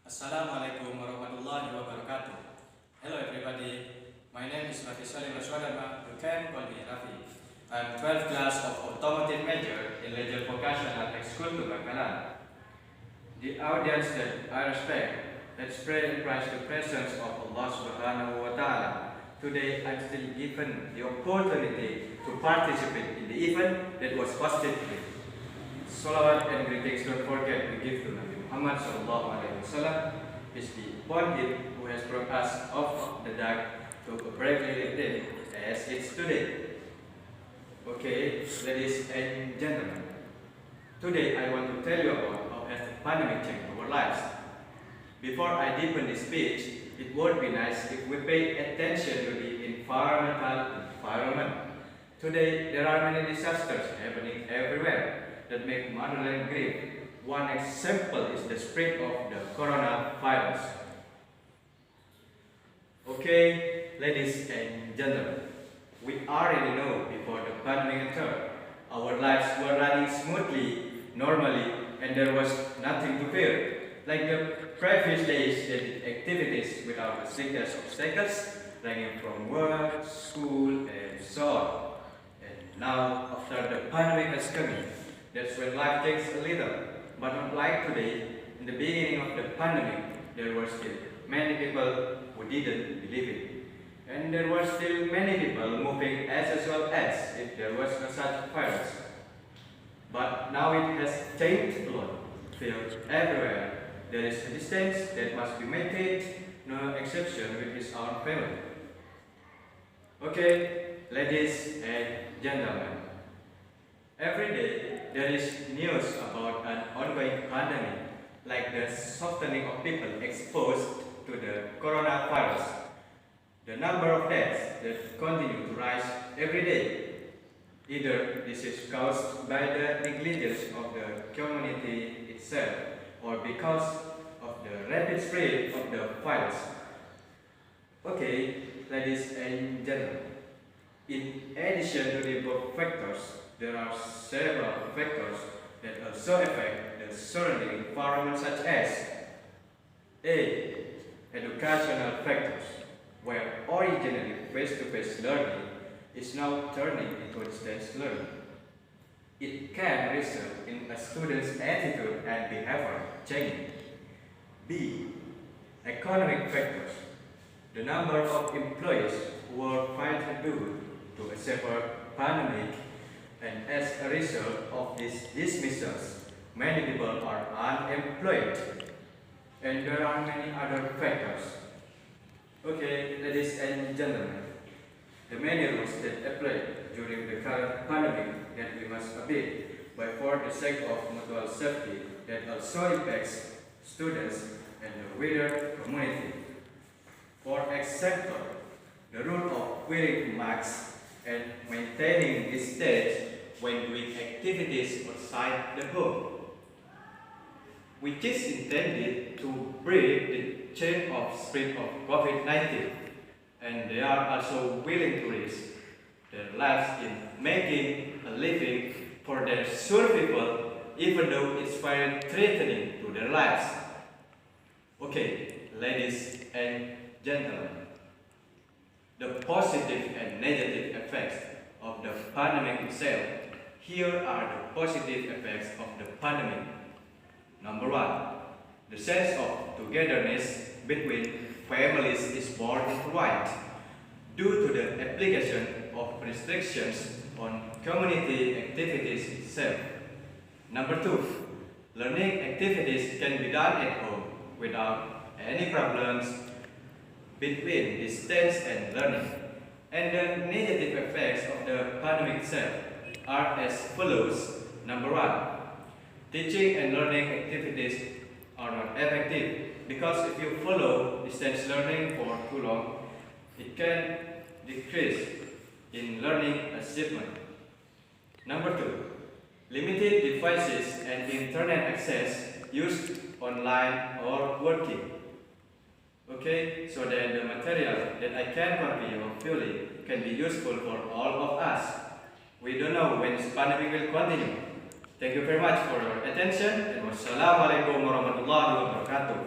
Assalamualaikum warahmatullahi wabarakatuh. Hello everybody, my name is Ravi Saleem Raswadarma. You can call me Ravi. I'm 12th class of Automotive Major in Vocational School to Bangkalan. The audience that I respect, let's pray and praise the presence of Allah Subhanahu wa Ta'ala. Today I'm still given the opportunity to participate in the event that was hosted today. Salawat and greetings don't forget to give to Nabi Muhammad sallallahu alaihi wasallam, peace be upon him, who has brought us off the dark to a bright day as it's today. Okay, ladies and gentlemen, today I want to tell you about how has the pandemic changed our lives. Before I deepen this speech, it would be nice if we pay attention to the environment. Today there are many disasters happening everywhere that make motherland grieve. One example is the spread of the coronavirus. Okay, ladies and gentlemen, we already know before the pandemic entered, our lives were running smoothly, normally, and there was nothing to fear. Like the previous days, they did activities without the slightest obstacles, ranging from work, school, and so on. And now, after the pandemic has come in, that's when life changed a little. But not like today, in the beginning of the pandemic, there were still many people who didn't believe it. And there were still many people moving as well as if there was no such virus. But now it has changed a lot. Filled everywhere, there is a distance that must be maintained, no exception with his own family. Okay, ladies and gentlemen, every day there is news about an ongoing pandemic, like the softening of people exposed to the coronavirus, the number of deaths that continue to rise every day. Either this is caused by the negligence of the community itself or because of the rapid spread of the virus. Okay, ladies and gentlemen, in addition to the above factors, there are several factors that also affect the surrounding environment, such as A. Educational factors, where originally face-to-face learning is now turning into distance learning. It can result in a student's attitude and behavior changing. B. Economic factors, the number of employees who are fighting due to a severe pandemic, and as a result of these dismissals, many people are unemployed. And there are many other factors. Okay, ladies and gentlemen, the many rules that apply during the current pandemic that we must obey, but for the sake of mutual safety that also impacts students and the wider community. For example, the rule of wearing masks and maintaining distance when doing activities outside the home, which is intended to break the chain of spread of COVID-19, and they are also willing to risk their lives in making a living for their survival, even though it's very threatening to their lives. Okay, ladies and gentlemen, the positive and negative effects of the pandemic itself. Here are the positive effects of the pandemic. Number one, the sense of togetherness between families is more intertwined due to the application of restrictions on community activities itself. Number two, learning activities can be done at home without any problems between distance and learning. And the negative effects of the pandemic itself are as follows. Number one, teaching and learning activities are not effective because if you follow distance learning for too long, it can decrease in learning achievement. Number two, limited devices and internet access used online or working. Okay, so that the material that I can convey or fully can be useful for all of us. We don't know when this pandemic will continue. Thank you very much for your attention, and wassalamualaikum warahmatullahi wabarakatuh.